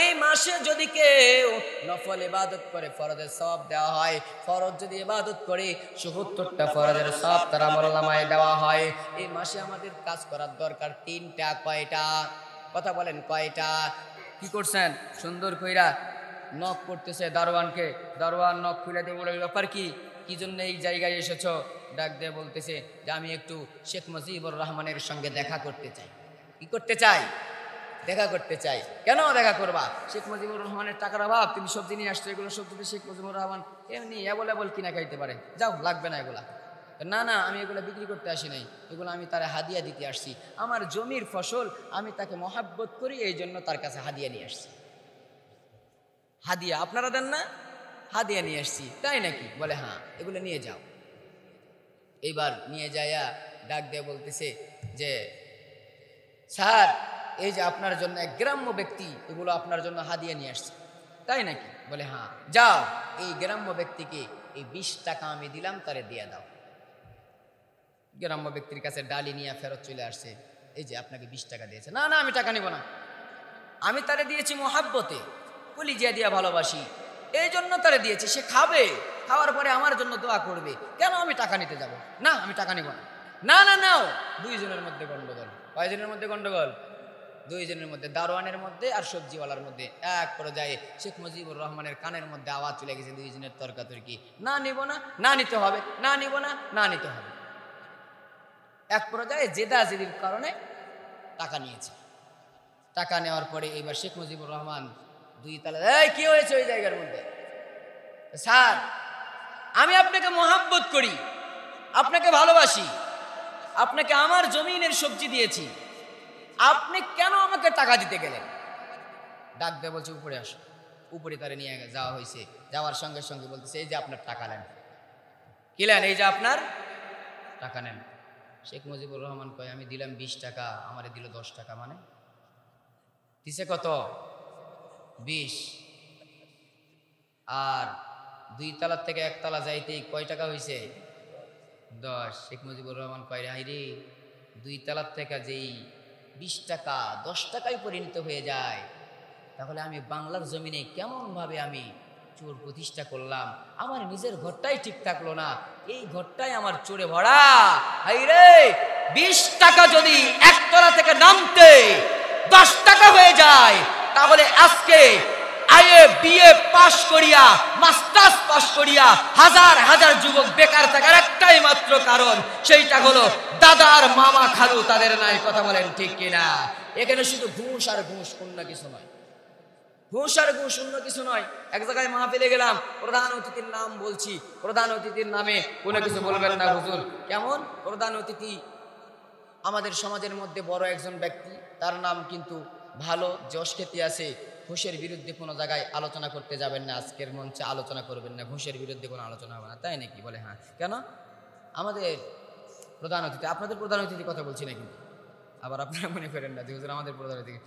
এই মাসে যদি কেউ নফল ইবাদত করে ফরজের সওয়াব দেওয়া হয়। ফরজ যদি ইবাদত করে ৭৭টা ফরজের সওয়াব তার আমলনামায় দেওয়া হয়। এই মাসে আমাদের কাজ করার দরকার তিনটা। কয়টা? কথা বলেন কয়টা? কি করছেন? সুন্দর কইরা নক করতেছে দারোয়ানকে, দারোয়ান নক খুলে দিয়ে বলে ব্যাপার কি, কি জন্য এই জায়গায় এসেছো? ডাক দিয়ে বলতেছে যে আমি একটু শেখ মুজিবুর রহমানের সঙ্গে দেখা করতে চাই। কি করতে চাই? দেখা করতে চাই। কেন দেখা করবা? শেখ মুজিবুর রহমানের টাকার অভাব, তিনি সবজি নিয়ে আসছে, এগুলো সবজিতে শেখ মুজিবুর রহমান এমনি অ্যাভেলেবল কিনা খাইতে পারে, যাও লাগবে না এগুলা। না না, আমি এগুলো বিক্রি করতে আসি নাই, এগুলো আমি তার হাদিয়া দিতে আসছি। আমার জমির ফসল, আমি তাকে মহাব্বত করি, এই জন্য তার কাছে হাদিয়া নিয়ে আসছি। হাদিয়া আপনারা দেন না? হাদিয়া নিয়ে আসছি। তাই নাকি? বলে হ্যাঁ, এগুলো নিয়ে যাও। এইবার নিয়ে যাইয়া ডাক দিয়ে বলতেছে যে স্যার, এই যে আপনার জন্য এক গ্রাম্য ব্যক্তি এগুলো আপনার জন্য হাদিয়া নিয়ে আসছে। তাই নাকি? বলে হ্যাঁ, যাও এই গ্রাম্য ব্যক্তিকে এই 20 টাকা আমি দিলাম, তারে দিয়ে দাও। গ্রাম্য ব্যক্তির কাছে ডালি নিয়ে ফেরত চলে আসছে। এই যে আপনাকে 20 টাকা দিয়েছে। না না, আমি টাকা নিব না, আমি তারে দিয়েছি মহাব্বতে, কলিজা দিয়া ভালোবাসি, এই জন্য তারে দিয়েছি। সে খাবে, খাওয়ার পরে আমার জন্য দোয়া করবে, কেন আমি টাকা নিতে যাব? না, আমি টাকা নিব না। না না নাও। দুইজনের মধ্যে গন্ডগোল। কয়জনের মধ্যে গন্ডগোল? দুইজনের মধ্যে, দারোয়ানের মধ্যে আর সবজিওয়ালার মধ্যে। এক পর্যায়ে শেখ মুজিবুর রহমানের কানের মধ্যে আওয়াজ চলে গেছে, দুইজনের তর্কাতর্কি। না নিব না, না নিতে হবে, না নিব না, না নিতে হবে। এক পর্যায়ে জেদাজেদির কারণে টাকা নিয়েছে। টাকা নেওয়ার পরে এবার শেখ মুজিবুর রহমান দুই তালা, এই কি হয়েছে ওই জায়গার মধ্যে? স্যার, আমি আপনাকে মহাব্বত করি, আপনাকে ভালোবাসি, আপনাকে আমার জমিনের সবজি দিয়েছি, আপনি কেন আমাকে টাকা দিতে গেলেন? ডাক দিয়ে বলছে উপরে আসো। উপরে তারে নিয়ে যাওয়া হয়েছে। যাওয়ার সঙ্গে সঙ্গে বলতেছে এই যে আপনার টাকা নেন। কি নেন? এই যে আপনার টাকা নেন। শেখ মুজিবুর রহমান কয় আমি দিলাম 20 টাকা, আমারে দিল 10 টাকা। মানে দিছে কত? 20। আর 2 তলা থেকে 1 তলা যাইতে কয় টাকা হয়েছে? 10। শেখ মুজিবুর রহমান কয় হাই রে, 2 তলার থেকে যেই 20 টাকা 10 টাকায় পরিণত হয়ে যায়, তাহলে আমি বাংলার জমিনে কেমন ভাবে আমি চোর প্রতিষ্ঠা করলাম, আমার নিজের ঘরটাই ঠিক থাকলো না, এই ঘরটাই আমার চোরে ভরা। হাই রে, 20 টাকা যদি 1 তলা থেকে নামতে 10 টাকা হয়ে যায়, তাহলে আজকে আইএ বিএ পাশ করিয়া, মাস্টার্স পাশ করিয়া হাজার হাজার যুবক বেকার থাকার একটাই মাত্র কারণ, সেইটা হলো দাদার মামা খালু তাদের নাই। কথা বলেন ঠিক কিনা? এখানে শুধু ঘুষ আর ঘুষ, অন্য কিছু নয়। ঘুষ আর ঘুষ, অন্য কিছু নয়। এক জায়গায় মাহফিলে গেলাম, প্রধান অতিথির নাম বলছি, প্রধান অতিথির নামে কোনো কিছু বলবেন না হুজুর। কেমন প্রধান অতিথি? আমাদের সমাজের মধ্যে বড় একজন ব্যক্তি, তার নাম কিন্তু ভালো, যশ খ্যাতি আছে। ঘুষের বিরুদ্ধে কোনো জায়গায় আলোচনা করতে যাবেন না, আজকের মঞ্চে আলোচনা করবেন না, ঘুষের বিরুদ্ধে কোনো আলোচনা হবে না। তাই নাকি? বলে হ্যাঁ। কেন? আমাদের প্রধান অতিথি, আপনাদের প্রধান অতিথির কথা বলছি না কিন্তু, আবার আপনারা মনে করেন না যে হুজুর আমাদের প্রধান অতিথি।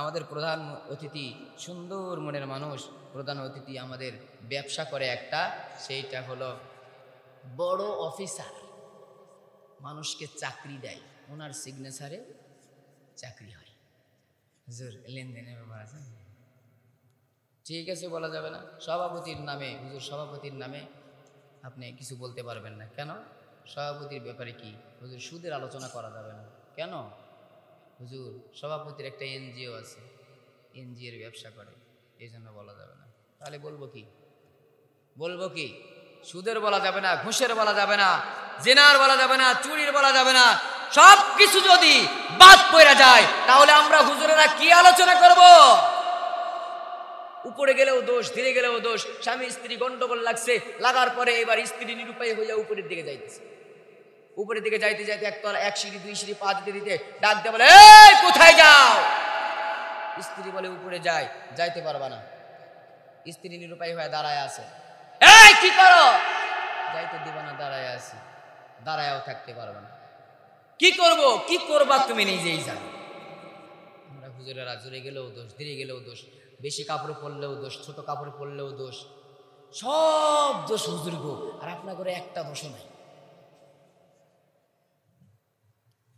আমাদের প্রধান অতিথি সুন্দর মনের মানুষ। প্রধান অতিথি আমাদের ব্যবসা করে একটা, সেইটা হলো বড় অফিসার, মানুষকে চাকরি দেয়, ওনার সিগনেচারে চাকরি হয়। হুজুর লেনদেনের ব্যাপার আছে, ঠিক আছে বলা যাবে না। সভাপতির নামে, হুজুর সভাপতির নামে আপনি কিছু বলতে পারবেন না। কেন? সভাপতির ব্যাপারে কি? হুজুর সুদের আলোচনা করা যাবে না। কেন? হুজুর সভাপতির একটা এনজিও আছে, এনজিওর ব্যবসা করে, এই জন্য বলা যাবে না। তাহলে বলবো কি? বলবো কি? সুদের বলা যাবে না, ঘুষের বলা যাবে না, জেনার বলা যাবে না, চুরির বলা যাবে না। সব কিছু যদি বাদ পড়ে যায় তাহলে আমরা হুজুরেরা কি আলোচনা করব? উপরে গেলেও দোষ, ধীরে গেলেও দোষ। স্বামী স্ত্রী গন্ডগোল লাগছে, লাগার পরে এবার স্ত্রী নিরুপায় হইয়া উপরের দিকে যাইতেছে। উপরের দিকে যাইতে যাইতে একতলা, এক সিঁড়ি, দুই সিঁড়ি পা দিতে দিতে ডাক দিয়ে বলে, এই কোথায় যাও? স্ত্রী বলে উপরে যাই, যাইতে পারবা না। স্ত্রী নিরুপায় হয়ে দাঁড়ায় আছে। এই কি করো? যাইতে দিবা না, দাঁড়ায় আছি। দাঁড়ায়ও থাকতে পারবা না। কি করব? কি করবা তুমি নিজেই জানো। আমরা হুজুরেরা জোরে গেলেও দোষ, ধীরে গেলেও দোষ, বেশি কাপড় পরলেও দোষ, ছোট কাপড় পরলেও দোষ, সব দোষ হুজুর গো। আর আপনার করে একটা দোষও নাই।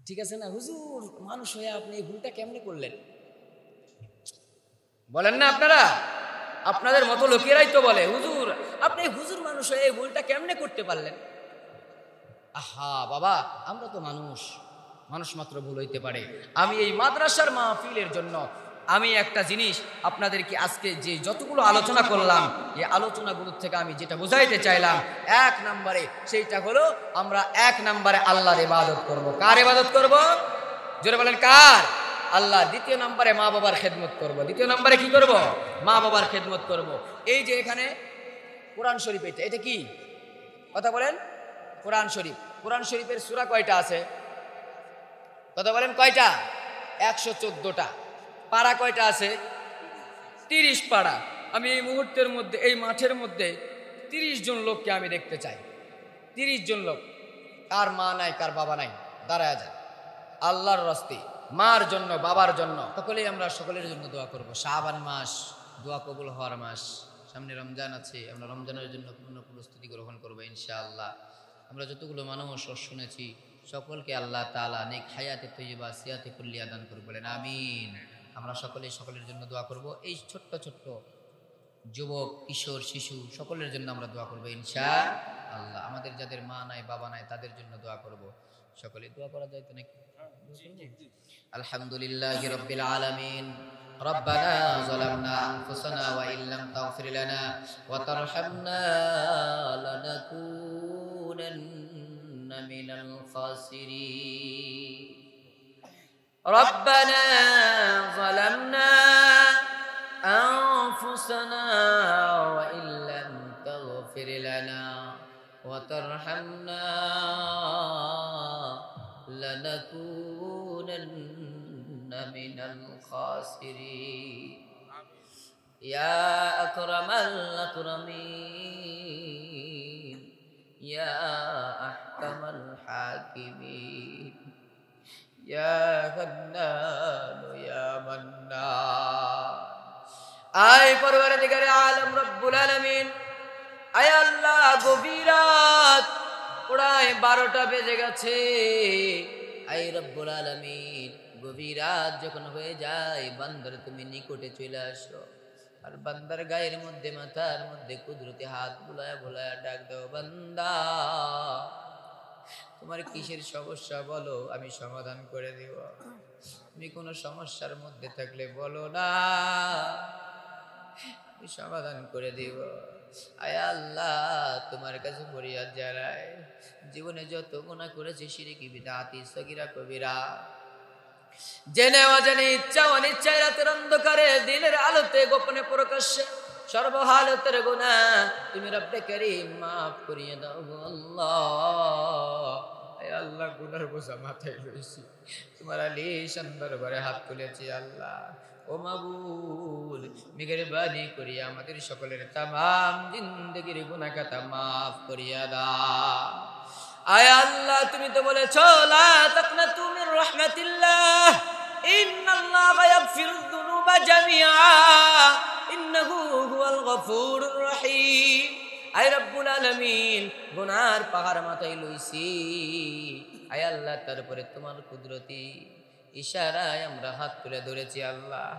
ঠিক আছে না হুজুর? মানুষ হয়ে আপনি এই ভুলটা কেমনে করলেন বলেন না? আপনারা, আপনাদের মতো লোকেরাই তো বলে, হুজুর আপনি হুজুর মানুষ হয়ে এই ভুলটা কেমনে করতে পারলেন? আহা বাবা, আমরা তো মানুষ, মানুষ মাত্র ভুল হইতে পারে। আমি এই মাদ্রাসার মাহফিলের জন্য আমি একটা জিনিস আপনাদেরকে আজকে যে যতগুলো আলোচনা করলাম, এই আলোচনাগুলোর থেকে আমি যেটা বুঝাইতে চাইলাম, এক নম্বরে সেইটা হলো আমরা এক নম্বরে আল্লাহর ইবাদত করব। কার ইবাদত করব? জোরে বলেন কার? আল্লাহ। দ্বিতীয় নম্বরে মা বাবার খেদমত করব। দ্বিতীয় নম্বরে কি করব? মা বাবার খেদমত করব। এই যে এখানে কোরআন শরীফ, এটা কি কথা বলেন? কোরআন শরীফ। কোরআন শরীফের সূরা কয়টা আছে? কথা বলেন কয়টা? 114টা। পারা কয়টা আছে? 30 পারা। আমি এই মুহূর্তের মধ্যে, এই মাঠের মধ্যে 30 জন লোককে আমি দেখতে চাই। 30 জন লোক, কার মা নাই, কার বাবা নাই, দাঁড়ায় যায় আল্লাহর রাস্তে, মার জন্য, বাবার জন্য। সকলেই আমরা সকলের জন্য দোয়া করব। শাবান মাস, দোয়া কবুল হওয়ার মাস। সামনে রমজান আছে, আমরা রমজানের জন্য পূর্ণ প্রস্তুতি গ্রহণ করবো ইনশাআল্লাহ। আমরা যতগুলো মানুষ শুনেছি সকলকে আল্লাহ তাআলা নেক হায়াতে তৈয়বা সিয়াতে কুল্লিয়া দান করুন, বলেন আমিন। আমরা সকলেই সকলের জন্য দোয়া করব। এই ছোট্ট ছোট্ট যুবক, কিশোর, শিশু সকলের জন্য আমরা দোয়া করবো ইনশাআল্লাহ। আমাদের যাদের মা নাই, বাবা নাই, তাদের জন্য দোয়া করব। সকলে দোয়া করা যায় তো নাকি? আলহামদুলিল্লাহি রাব্বিল আলামিন। ربنا ظلمنا أنفسنا وإن لم تغفر لنا وترحمنا لنكونن من الخاسرين. ربنا ظلمنا أنفسنا وإن لم تغفر لنا وترحمنا لنكونن من الخاسرين. يا أكرم الأكرمين يا أحكم الحاكمين يا حنان يا منان. আয় পরওয়ারদিগারে আলম রব্বুল আলামিন, আয় আল্লাহ, গভীর রাত প্রায় 12টা বেজে গেছে। আয় রব্বুল আলামিন, গভীর রাত যখন হয়ে যায়, বান্দার তুমি নিকটে চলে আসো। আর বান্দার গায়ের মধ্যে, মাথার মধ্যে কুদরতি হাত বুলায়া বুলায়া ডাক দাও, বান্দা তোমার কিসের সমস্যা বলো, আমি সমাধান করে দিব। তুমি কোনো সমস্যার মধ্যে থাকলে বলো না, আমি সমাধান করে দিব। আয় আল্লাহ, তোমার কাছে ফরিয়াদ জানাই, জীবনে যত গুনাহ করেছি, শিরকি বিদআতি সগীরা কবিরা, জেনে অজেনে, ইচ্ছা অনিচ্ছায়, রাতের অন্ধকারে, দিনের আলোতে, গোপনে প্রকাশ্যে, সর্বহালতের গুনাহ তুমি রব্বে কারীম মাফ করিয়ে দাও গো আল্লাহ। আয় আল্লাহ, গুনার বোঝা মাথায় লইছি, তোমার আলিশান দরবারে হাত তুলেছি আল্লাহ। ও মাবুদ, মেহেরবানি করিয়া আমাদের সকলের তামাম জিন্দেগির গুনাহ খাতা মাফ করিয়া দাও। আয় আল্লাহ, তুমি তো বলেছো লা তাকনাতু মির রাহমাতিল্লাহ, ইন্নাল্লাহা ইয়াগফিরুয যুনুবা জামিআ, ইন্নাহু হুয়াল গফুরুর রহিম। আয় রব্বুল আলামিন, গুনার পাহাড় মাথায় লইছি, আয় আল্লাহ, তারপরে তোমার কুদরতি ইশারায় আমরা হাত তুলে ধরেছি আল্লাহ।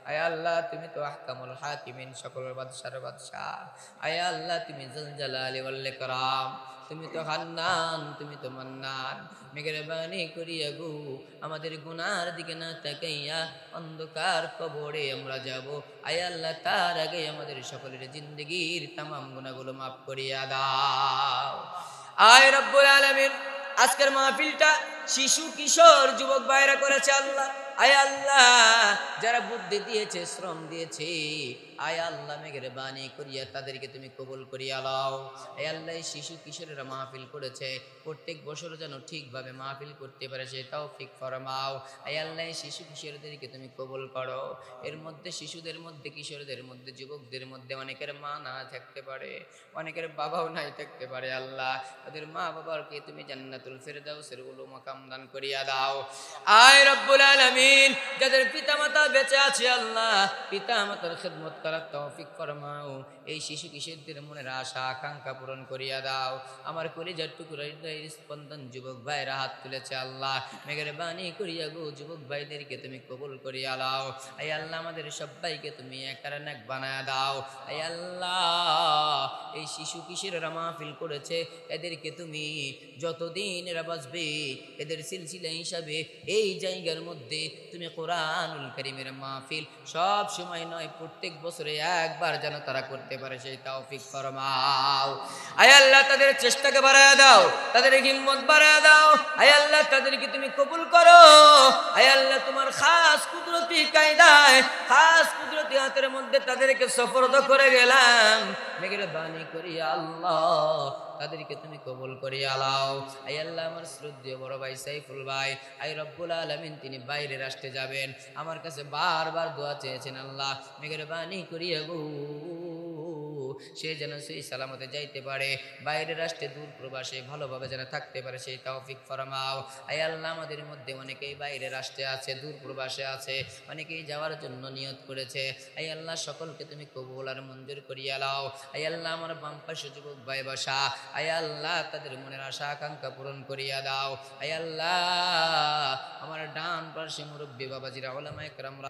আয় আল্লাহ তুমি তো আহকামুল হাকিমিন, সকল বাদশার বাদশাহ। আয় আল্লাহ তুমি জুল জালালি ওয়াল ইকরাম, তুমি তো হান্নান, তুমি তো মান্নান। মেহেরবানি করিয়া গো আমাদের গুনার দিকে না তাকাইয়া অন্ধকার কবরে আমরা যাব। আয় আল্লাহ তার আগে আমাদের সকলের জিন্দগির তামাম গুনাহগুলো মাফ করিয়া দাও। আয় রব্বুল আলামিন, আজকের মাহফিলটা শিশু কিশোর যুবক ভাইরা করেছে আল্লাহ। আয় আল্লাহ যারা বুদ্ধি দিয়েছে, শ্রম দিয়েছে, আয় আল্লাহ মেহেরবানি করিয়া তাদেরকে তুমি কবুল করিয়া লও। আয় আল্লাহ শিশু কিশোরেরা মাহফিল করেছে, প্রত্যেক বছর যেন ঠিকভাবে মাহফিল করতে পারে সে তৌফিক ফরমাও। আয় আল্লাহ শিশু কিশোরদেরকে তুমি কবুল করো। এর মধ্যে শিশুদের মধ্যে, কিশোরদের মধ্যে, যুবকদের মধ্যে অনেকের মা না থাকতে পারে, অনেকের বাবাও নাই থাকতে পারে। আল্লাহ তাদের মা বাবাকে তুমি জান্নাতুল ফেরদাউসের উলু মাকাম দান করিয়া দাও। আয় রব্বুল আলামিন যাদের পিতামাতা বেঁচে আছে আল্লাহ, পিতামাতার খিদমত করার তৌফিক ফরমাও। এই শিশু কিশোরদের মনের আশা আকাঙ্ক্ষা পূরণ করিয়া দাও। আমার কলিজার টুকরা হৃদয়ের স্পন্দন যুবক ভাইরা হাত তুলেছে আল্লাহ, মেহেরবানি করিয়া গো যুবক ভাইদেরকে তুমি কবুল করিয়া লাও। আয় আল্লাহ আমাদের সবাইকে তুমি একার এক বানায়া দাও। আয় আল্লাহ এই শিশু কিশোররা মাহফিল করেছে, এদেরকে তুমি যতদিন এরা বাঁচবে এদের সিলসিলা হিসাবে এই জায়গার মধ্যে তুমি কোরআনুল কারীমের মাহফিল সব সময় নয়, প্রত্যেক বছরে একবার যেন তারা করতে পারে সেই তৌফিক ফরমাও। আয় আল্লাহ তাদের চেষ্টাকে বাড়ায়া দাও, তাদের হিম্মত বাড়ায়া দাও। আয় আল্লাহ তাদেরকে তুমি কবুল করো। আয় আল্লাহ তোমার খাস কুদরতি কায়দায়, খাস কুদরতি হাতের মধ্যে তাদেরকে সফরদ করে গেলাম। মেহেরবানি করিয়া আল্লাহ তাদেরকে তুমি কবুল করিয়া লাও। আয় আল্লাহ আমার শ্রদ্ধেয় বড় ভাই সাইফুল ভাই, আয় রব্বুল আলামিন তিনি বাইরে রাষ্ট্রে যাবেন, আমার কাছে বারবার দোয়া চেয়েছেন আল্লাহ মেহেরবানি করিয়া গো সে যেন সেই সালামতে যাইতে পারে, বাইরের রাষ্ট্রে দূর প্রবাসে ভালোভাবে যেন থাকতে পারে সেই তৌফিক ফরমাও। আয় আল্লাহ আমাদের মধ্যে অনেকেই বাইরের রাষ্ট্রে আছে, দূর প্রবাসে আছে, অনেকেই যাওয়ার জন্য নিয়ত করেছে। আয় আল্লাহ সকলকে তুমি কবুল আর মঞ্জুর করিয়া লাও। আয় আল্লাহ আমার বাম পাশে যুবক ভাই বসা, আয় আল্লাহ তাদের মনের আশা আকাঙ্ক্ষা পূরণ করিয়া দাও। আয় আল্লাহ আমার ডান পাশে মুরব্বী বাবাজিরা, উলামায়ে কেরামরা